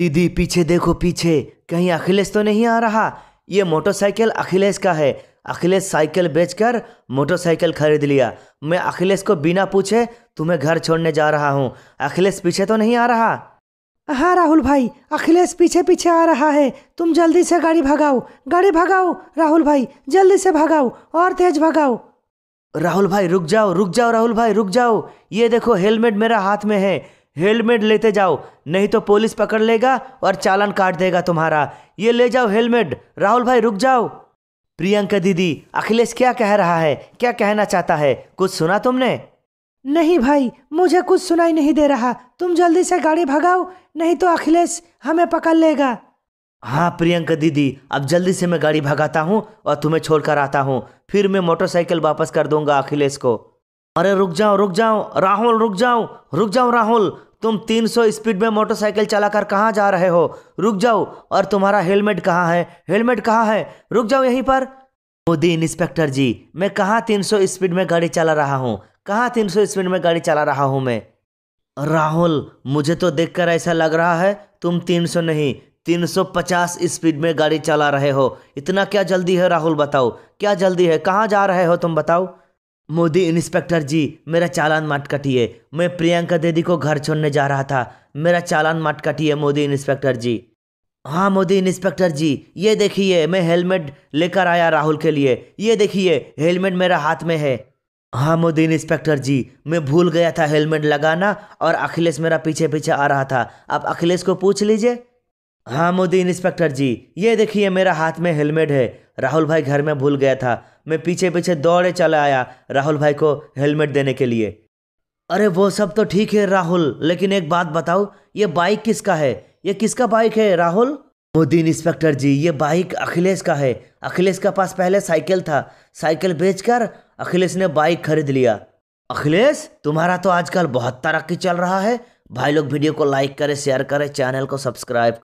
दीदी पीछे देखो पीछे, कहीं अखिलेश तो नहीं आ रहा। ये मोटरसाइकिल अखिलेश का है। अखिलेश साइकिल बेचकर मोटरसाइकिल खरीद लिया। मैं अखिलेश को बिना पूछे तुम्हें घर छोड़ने जा रहा हूँ। अखिलेश पीछे तो नहीं आ रहा। हाँ राहुल भाई, अखिलेश पीछे पीछे आ रहा है। तुम जल्दी से गाड़ी भगाओ, गाड़ी भगाओ राहुल भाई, जल्दी से भगाओ और तेज भगाओ। राहुल भाई रुक जाओ, रुक जाओ राहुल भाई रुक जाओ। ये देखो हेलमेट मेरा हाथ में है, हेलमेट लेते जाओ, नहीं तो पुलिस पकड़ लेगा और चालान काट देगा तुम्हारा। ये ले जाओ हेलमेट। राहुल भाई रुक जाओ। प्रियंका दीदी, अखिलेश क्या कह रहा है, क्या कहना चाहता है, कुछ सुना तुमने? नहीं भाई, मुझे कुछ सुनाई नहीं दे रहा। तुम जल्दी से गाड़ी भगाओ, नहीं तो अखिलेश हमें पकड़ लेगा। हाँ प्रियंका दीदी, अब जल्दी से मैं गाड़ी भगाता हूँ और तुम्हें छोड़कर आता हूँ, फिर मैं मोटरसाइकिल वापस कर दूंगा अखिलेश को। अरे रुक जाओ राहुल, रुक जाओ राहुल। तुम 300 स्पीड में मोटरसाइकिल चलाकर कहाँ जा रहे हो? रुक जाओ। और तुम्हारा हेलमेट कहाँ है? हेलमेट कहाँ है? रुक जाओ यहीं पर। मोदी इंस्पेक्टर जी, मैं कहाँ 300 स्पीड में गाड़ी चला रहा हूँ? कहाँ 300 स्पीड में गाड़ी चला रहा हूँ मैं? राहुल, मुझे तो देखकर ऐसा लग रहा है तुम 300 नहीं 350 स्पीड में गाड़ी चला रहे हो। इतना क्या जल्दी है राहुल, बताओ क्या जल्दी है? कहाँ जा रहे हो तुम, बताओ। मोदी इंस्पेक्टर जी, मेरा चालान मत काटिए। मैं प्रियंका दीदी को घर छोड़ने जा रहा था, मेरा चालान मत काटिए मोदी इंस्पेक्टर जी। हाँ मोदी इंस्पेक्टर जी, ये देखिए मैं हेलमेट लेकर आया राहुल के लिए। ये देखिए हेलमेट मेरा हाथ में है। हाँ मोदी इंस्पेक्टर जी, मैं भूल गया था हेलमेट लगाना और अखिलेश मेरा पीछे पीछे आ रहा था। आप अखिलेश को पूछ लीजिए। हाँ मोदी इंस्पेक्टर जी, ये देखिए मेरा हाथ में हेलमेट है। राहुल भाई घर में भूल गया था, मैं पीछे पीछे दौड़े चला आया राहुल भाई को हेलमेट देने के लिए। अरे वो सब तो ठीक है राहुल, लेकिन एक बात बताओ, ये बाइक किसका है? ये किसका बाइक है राहुल? मोदी इंस्पेक्टर जी, ये बाइक अखिलेश का है। अखिलेश के पास पहले साइकिल था, साइकिल बेचकर अखिलेश ने बाइक खरीद लिया। अखिलेश, तुम्हारा तो आजकल बहुत तरक्की चल रहा है। भाई लोग वीडियो को लाइक करें, शेयर करें, चैनल को सब्सक्राइब